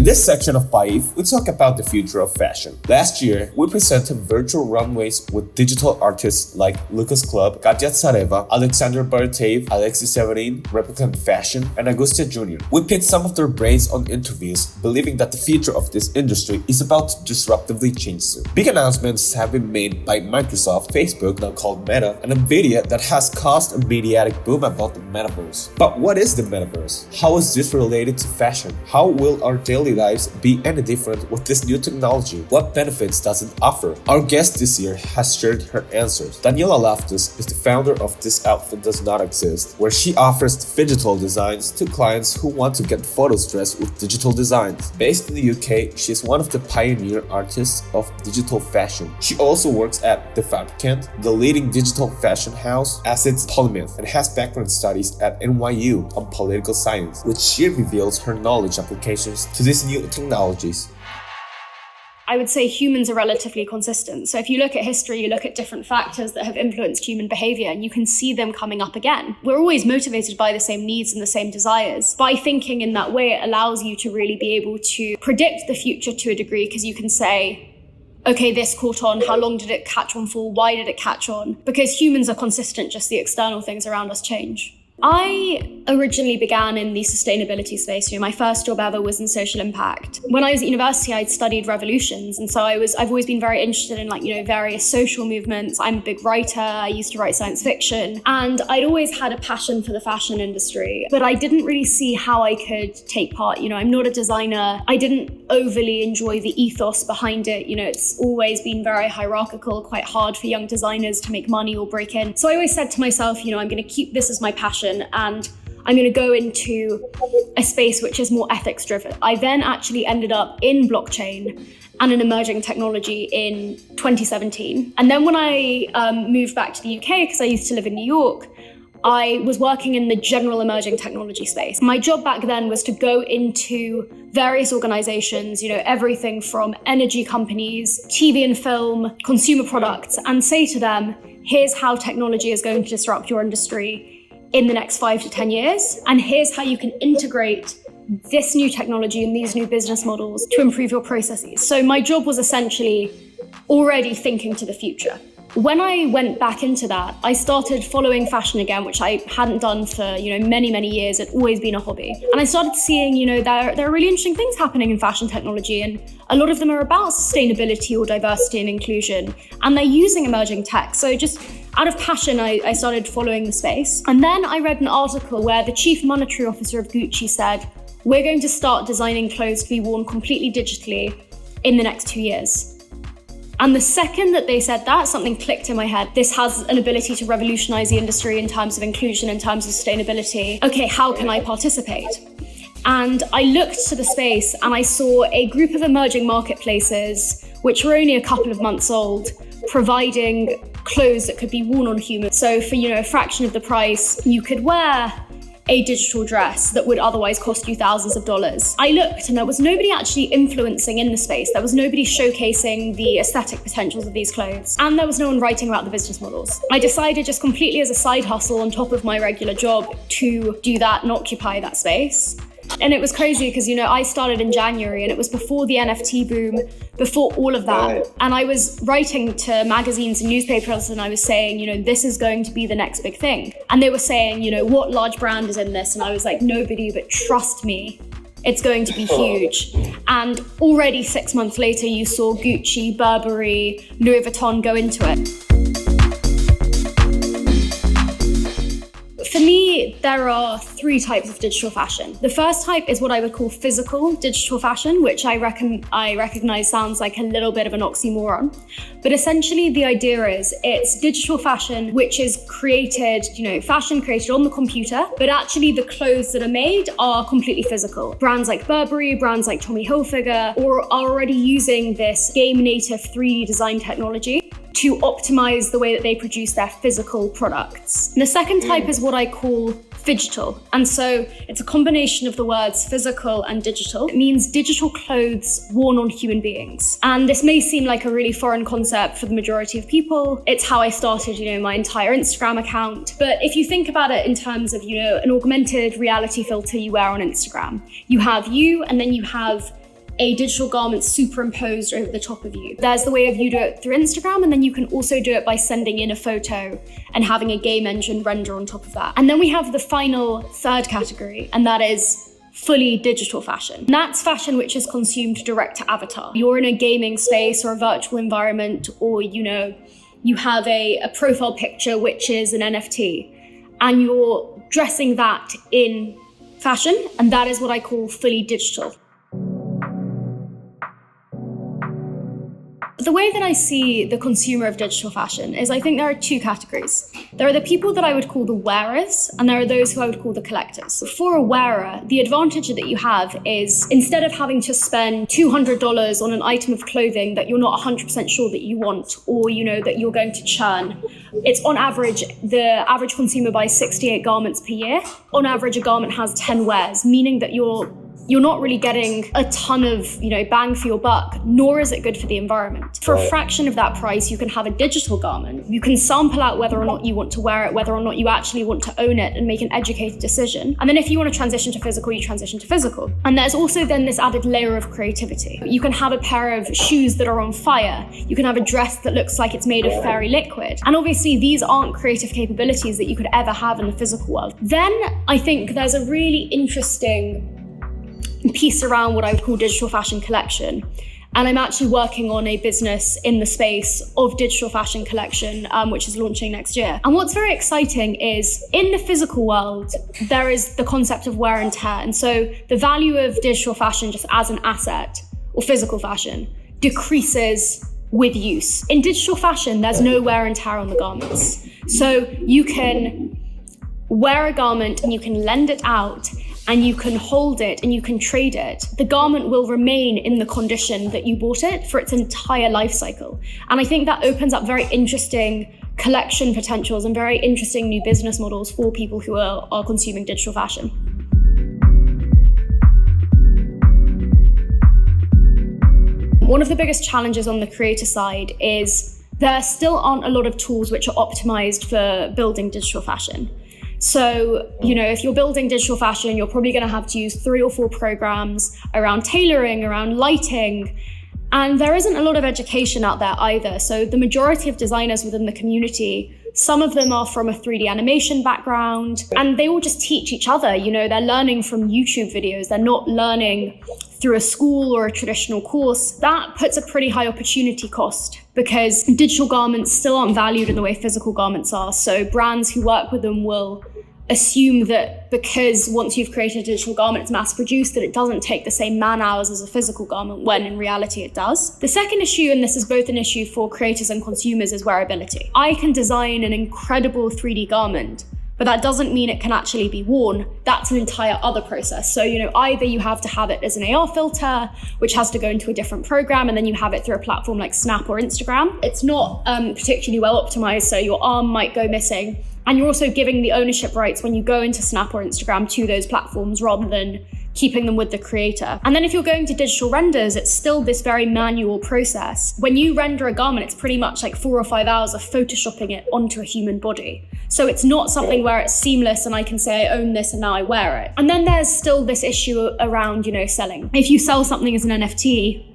In this section of BAIFFF, we talk about the future of fashion. Last year, we presented virtual runways with digital artists like Lucas Club, Katya Tsareva, Alexander Baratev, Alexis Severin, Replicant Fashion, and Agustia Jr. We picked some of their brains on interviews, believing that the future of this industry is about to disruptively change soon. Big announcements have been made by Microsoft, Facebook, now called Meta, and Nvidia that has caused a mediatic boom about the metaverse. But what is the metaverse? How is this related to fashion? How will our daily lives be any different with this new technology? What benefits does it offer? Our guest this year has shared her answers. Daniella Loftus is the founder of This Outfit Does Not Exist, where she offers digital designs to clients who want to get photos dressed with digital designs. Based in the UK, she is one of the pioneer artists of digital fashion. She also works at The Fabricant, the leading digital fashion house, as its Polymyth, and has background studies at NYU on political science, which she reveals her knowledge applications to these new technologies. I would say humans are relatively consistent. So if you look at history, you look at different factors that have influenced human behavior, and you can see them coming up again. We're always motivated by the same needs and the same desires. By thinking in that way, it allows you to really be able to predict the future to a degree, because you can say, okay, this caught on, how long did it catch on for? Why did it catch on? Because humans are consistent, just the external things around us change. I originally began in the sustainability space. My first job ever was in social impact. When I was at university, I'd studied revolutions. And so I've always been very interested in various social movements. I'm a big writer. I used to write science fiction. And I'd always had a passion for the fashion industry, but I didn't really see how I could take part. I'm not a designer. I didn't overly enjoy the ethos behind it. It's always been very hierarchical, quite hard for young designers to make money or break in. So I always said to myself, I'm going to keep this as my passion, and I'm going to go into a space which is more ethics driven. I then actually ended up in blockchain and an emerging technology in 2017. And then when I moved back to the UK, because I used to live in New York, I was working in the general emerging technology space. My job back then was to go into various organizations, everything from energy companies, TV and film, consumer products, and say to them, here's how technology is going to disrupt your industry in the next 5 to 10 years. And here's how you can integrate this new technology and these new business models to improve your processes. So my job was essentially already thinking to the future. When I went back into that, I started following fashion again, which I hadn't done for many, many years. It'd always been a hobby. And I started seeing, there are really interesting things happening in fashion technology, and a lot of them are about sustainability or diversity and inclusion, and they're using emerging tech. So just out of passion, I started following the space. And then I read an article where the chief monetary officer of Gucci said, we're going to start designing clothes to be worn completely digitally in the next 2 years. And the second that they said that, something clicked in my head. This has an ability to revolutionize the industry in terms of inclusion, in terms of sustainability. Okay, how can I participate? And I looked to the space and I saw a group of emerging marketplaces, which were only a couple of months old, providing clothes that could be worn on humans. So for a fraction of the price, you could wear a digital dress that would otherwise cost you thousands of dollars. I looked and there was nobody actually influencing in the space. There was nobody showcasing the aesthetic potentials of these clothes. And there was no one writing about the business models. I decided just completely as a side hustle on top of my regular job to do that and occupy that space. And it was crazy because, I started in January and it was before the NFT boom, before all of that. Right. And I was writing to magazines and newspapers and I was saying, this is going to be the next big thing. And they were saying, what large brand is in this? And I was like, nobody, but trust me, it's going to be huge. And already 6 months later, you saw Gucci, Burberry, Louis Vuitton go into it. For me, there are 3 types of digital fashion. The first type is what I would call physical digital fashion, which I recognize sounds like a little bit of an oxymoron. But essentially the idea is it's digital fashion, which is created, fashion created on the computer, but actually the clothes that are made are completely physical. Brands like Burberry, brands like Tommy Hilfiger, are already using this game native 3D design technology to optimize the way that they produce their physical products. And the second type is what I call phygital. And so it's a combination of the words physical and digital. It means digital clothes worn on human beings. And this may seem like a really foreign concept for the majority of people. It's how I started, my entire Instagram account. But if you think about it in terms of, an augmented reality filter you wear on Instagram, you have you, and then you have a digital garment superimposed over the top of you. There's the way of you do it through Instagram, and then you can also do it by sending in a photo and having a game engine render on top of that. And then we have the final third category, and that is fully digital fashion. And that's fashion which is consumed direct to avatar. You're in a gaming space or a virtual environment, or you have a profile picture which is an NFT, and you're dressing that in fashion, and that is what I call fully digital. The way that I see the consumer of digital fashion is I think there are two categories. There are the people that I would call the wearers, and there are those who I would call the collectors. For a wearer, the advantage that you have is instead of having to spend $200 on an item of clothing that you're not 100% sure that you want, or that you're going to churn, it's on average, the average consumer buys 68 garments per year. On average, a garment has 10 wears, meaning that you're not really getting a ton of, bang for your buck, nor is it good for the environment. For a fraction of that price, you can have a digital garment. You can sample out whether or not you want to wear it, whether or not you actually want to own it and make an educated decision. And then if you want to transition to physical, you transition to physical. And there's also then this added layer of creativity. You can have a pair of shoes that are on fire. You can have a dress that looks like it's made of fairy liquid. And obviously these aren't creative capabilities that you could ever have in the physical world. Then I think there's a really interesting piece around what I would call digital fashion collection. And I'm actually working on a business in the space of digital fashion collection, which is launching next year. And what's very exciting is in the physical world, there is the concept of wear and tear. And so the value of digital fashion just as an asset or physical fashion decreases with use. In digital fashion, there's no wear and tear on the garments. So you can wear a garment and you can lend it out, and you can hold it and you can trade it. The garment will remain in the condition that you bought it for its entire life cycle. And I think that opens up very interesting collection potentials and very interesting new business models for people who are consuming digital fashion. One of the biggest challenges on the creator side is there still aren't a lot of tools which are optimized for building digital fashion. So, if you're building digital fashion, you're probably going to have to use 3 or 4 programs around tailoring, around lighting, and there isn't a lot of education out there either. So the majority of designers within the community, some of them are from a 3D animation background, and they all just teach each other. They're learning from YouTube videos. They're not learning through a school or a traditional course. That puts a pretty high opportunity cost because digital garments still aren't valued in the way physical garments are. So brands who work with them will assume that because once you've created a digital garment, it's mass produced, that it doesn't take the same man hours as a physical garment, when in reality it does. The second issue, and this is both an issue for creators and consumers, is wearability. I can design an incredible 3D garment, but that doesn't mean it can actually be worn. That's an entire other process. So, either you have to have it as an AR filter, which has to go into a different program, and then you have it through a platform like Snap or Instagram. It's not particularly well optimized, so your arm might go missing. And you're also giving the ownership rights when you go into Snap or Instagram to those platforms rather than keeping them with the creator. And then if you're going to digital renders, it's still this very manual process. When you render a garment, it's pretty much like 4 or 5 hours of photoshopping it onto a human body. So it's not something where it's seamless and I can say I own this and now I wear it. And then there's still this issue around, selling. If you sell something as an NFT,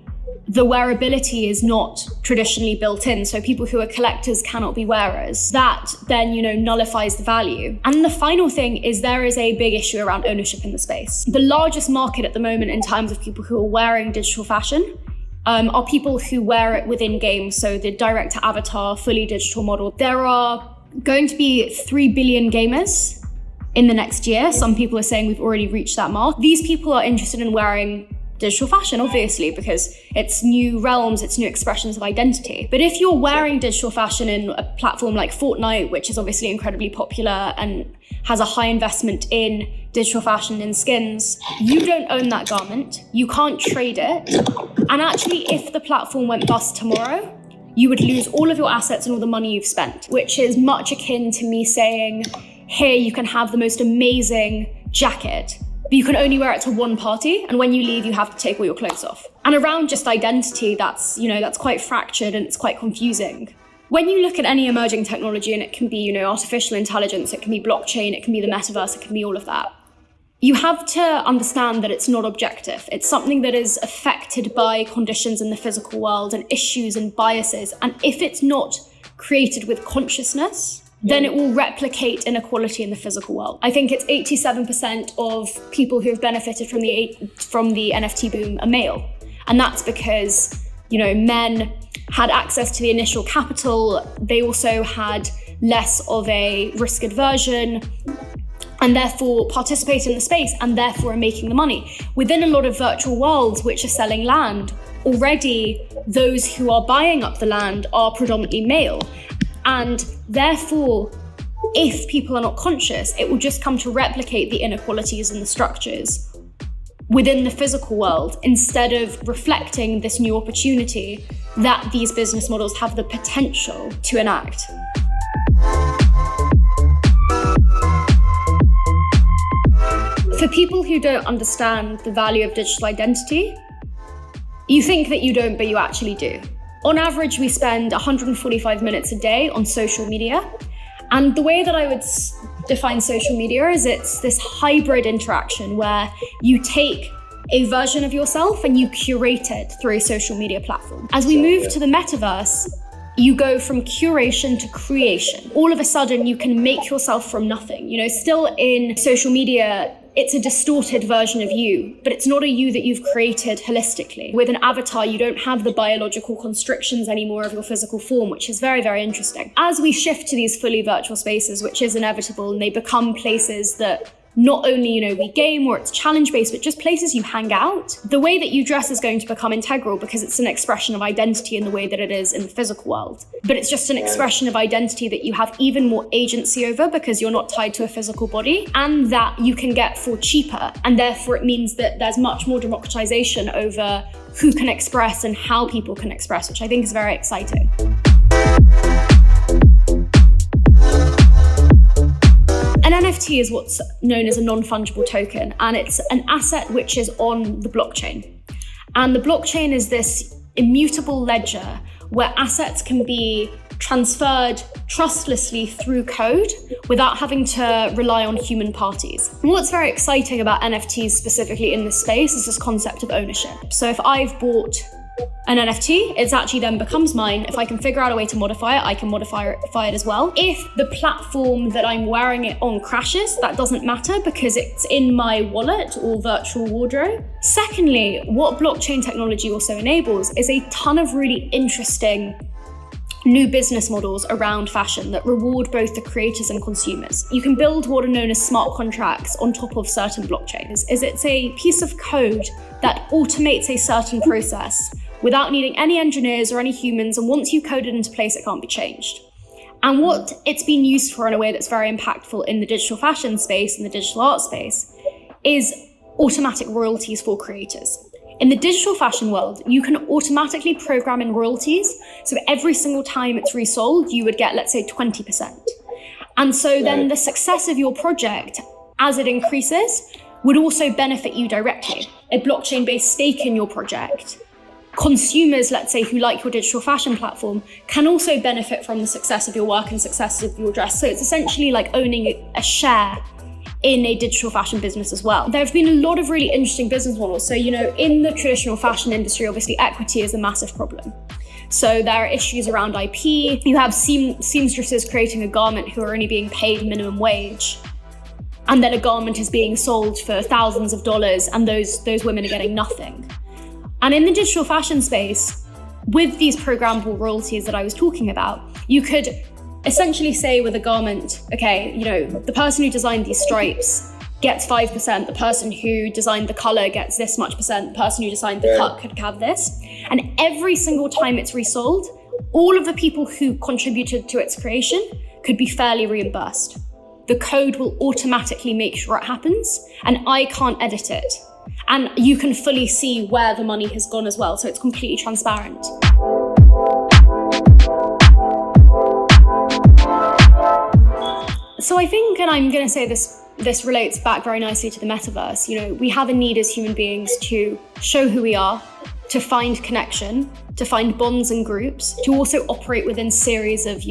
the wearability is not traditionally built in. So people who are collectors cannot be wearers. That then, nullifies the value. And the final thing is there is a big issue around ownership in the space. The largest market at the moment in terms of people who are wearing digital fashion are people who wear it within games. So the direct to avatar, fully digital model. There are going to be 3 billion gamers in the next year. Some people are saying we've already reached that mark. These people are interested in wearing digital fashion, obviously, because it's new realms, it's new expressions of identity. But if you're wearing digital fashion in a platform like Fortnite, which is obviously incredibly popular and has a high investment in digital fashion and skins, you don't own that garment, you can't trade it. And actually, if the platform went bust tomorrow, you would lose all of your assets and all the money you've spent, which is much akin to me saying, here, you can have the most amazing jacket, but you can only wear it to one party, and when you leave, you have to take all your clothes off. And around just identity, that's quite fractured and it's quite confusing. When you look at any emerging technology, and it can be, artificial intelligence, it can be blockchain, it can be the metaverse, it can be all of that. you have to understand that it's not objective. It's something that is affected by conditions in the physical world and issues and biases. And if it's not created with consciousness, then it will replicate inequality in the physical world. I think it's 87% of people who have benefited from the NFT boom are male. And that's because, men had access to the initial capital. They also had less of a risk aversion, and therefore participate in the space and therefore are making the money. Within a lot of virtual worlds which are selling land, already those who are buying up the land are predominantly male. And therefore, if people are not conscious, it will just come to replicate the inequalities in the structures within the physical world, instead of reflecting this new opportunity that these business models have the potential to enact. For people who don't understand the value of digital identity, you think that you don't, but you actually do. On average, we spend 145 minutes a day on social media. And the way that I would define social media is it's this hybrid interaction where you take a version of yourself and you curate it through a social media platform. As we move to the metaverse, you go from curation to creation. All of a sudden, you can make yourself from nothing. Still in social media, it's a distorted version of you, but it's not a you that you've created holistically. With an avatar, you don't have the biological constrictions anymore of your physical form, which is very, very interesting. As we shift to these fully virtual spaces, which is inevitable, and they become places that not only, we game or it's challenge-based, but just places you hang out, the way that you dress is going to become integral because it's an expression of identity in the way that it is in the physical world. But it's just an expression of identity that you have even more agency over because you're not tied to a physical body, and that you can get for cheaper. And therefore it means that there's much more democratization over who can express and how people can express, which I think is very exciting. An NFT is what's known as a non-fungible token, and it's an asset which is on the blockchain. And the blockchain is this immutable ledger where assets can be transferred trustlessly through code without having to rely on human parties. And what's very exciting about NFTs specifically in this space is this concept of ownership. So if I've bought an NFT, it actually then becomes mine. If I can figure out a way to modify it, I can modify it as well. If the platform that I'm wearing it on crashes, that doesn't matter because it's in my wallet or virtual wardrobe. Secondly, what blockchain technology also enables is a ton of really interesting new business models around fashion that reward both the creators and consumers. You can build what are known as smart contracts on top of certain blockchains. It's a piece of code that automates a certain process without needing any engineers or any humans, and once you code it into place, it can't be changed. And what it's been used for in a way that's very impactful in the digital fashion space and the digital art space is automatic royalties for creators. In the digital fashion world, you can automatically program in royalties. So every single time it's resold, you would get, let's say, 20%. And so then the success of your project, as it increases, would also benefit you directly. A blockchain-based stake in your project. Consumers, let's say, who like your digital fashion platform can also benefit from the success of your work and success of your dress. So it's essentially like owning a share in a digital fashion business as well. There have been a lot of really interesting business models. So, in the traditional fashion industry, obviously equity is a massive problem. So there are issues around IP. You have seamstresses creating a garment who are only being paid minimum wage. And then a garment is being sold for thousands of dollars and those women are getting nothing. And in the digital fashion space, with these programmable royalties that I was talking about, you could essentially say with a garment, okay, the person who designed these stripes gets 5%, the person who designed the color gets this much percent, the person who designed the cut could have this. And every single time it's resold, all of the people who contributed to its creation could be fairly reimbursed. The code will automatically make sure it happens, and I can't edit it. And you can fully see where the money has gone as well, so it's completely transparent. So I think, and I'm going to say this relates back very nicely to the metaverse, we have a need as human beings to show who we are, to find connection, to find bonds and groups, to also operate within series of,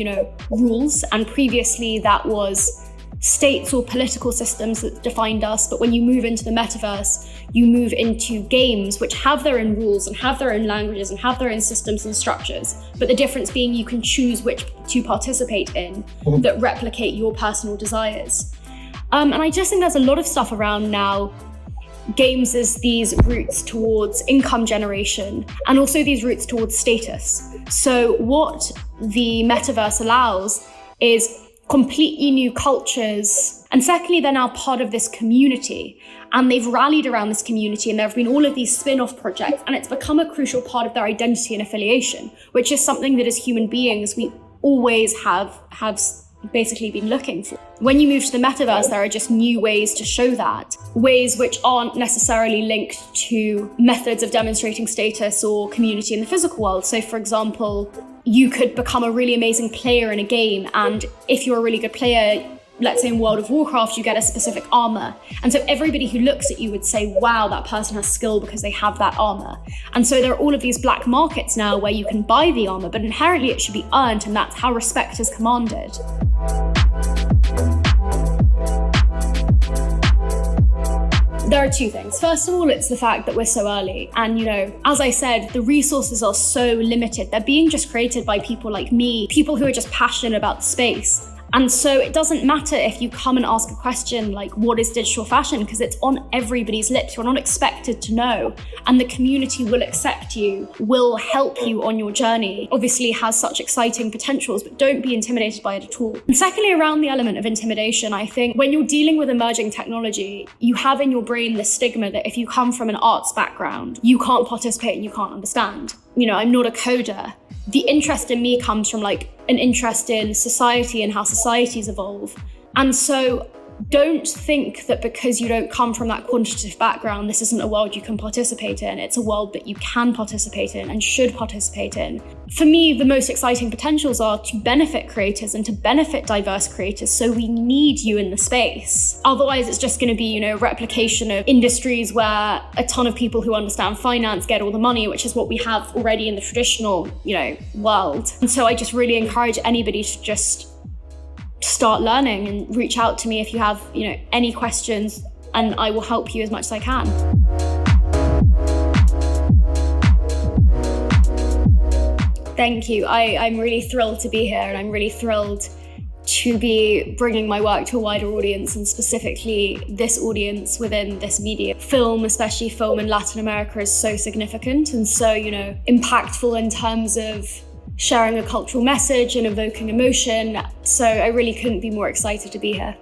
rules. And previously that was states or political systems that defined us, but when you move into the metaverse, you move into games which have their own rules and have their own languages and have their own systems and structures. But the difference being you can choose which to participate in that replicate your personal desires. And I just think there's a lot of stuff around now. Games as these routes towards income generation and also these routes towards status. So what the metaverse allows is completely new cultures. And secondly, they're now part of this community and they've rallied around this community and there have been all of these spin-off projects and it's become a crucial part of their identity and affiliation, which is something that as human beings, we always have basically been looking for. When you move to the metaverse, there are just new ways to show that, ways which aren't necessarily linked to methods of demonstrating status or community in the physical world. So for example, you could become a really amazing player in a game, and if you're a really good player, let's say in World of Warcraft, you get a specific armor. And so everybody who looks at you would say, wow, that person has skill because they have that armor. And so there are all of these black markets now where you can buy the armor, but inherently it should be earned, and that's how respect is commanded. There are two things. First of all, it's the fact that we're so early. And, as I said, the resources are so limited. They're being just created by people like me, people who are just passionate about the space. And so it doesn't matter if you come and ask a question like, what is digital fashion? Because it's on everybody's lips. You're not expected to know. And the community will accept you, will help you on your journey. Obviously has such exciting potentials, but don't be intimidated by it at all. And secondly, around the element of intimidation, I think when you're dealing with emerging technology, you have in your brain the stigma that if you come from an arts background, you can't participate and you can't understand. I'm not a coder. The interest in me comes from an interest in society and how societies evolve. And so don't think that because you don't come from that quantitative background, this isn't a world you can participate in. It's a world that you can participate in and should participate in. For me, the most exciting potentials are to benefit creators and to benefit diverse creators. So we need you in the space. Otherwise, it's just going to be, a replication of industries where a ton of people who understand finance get all the money, which is what we have already in the traditional, world. And so I just really encourage anybody to just start learning and reach out to me if you have, any questions, and I will help you as much as I can. Thank you. I'm really thrilled to be here, and I'm really thrilled to be bringing my work to a wider audience, and specifically this audience within this media. Film, especially film in Latin America, is so significant and so, impactful in terms of sharing a cultural message and evoking emotion. So I really couldn't be more excited to be here.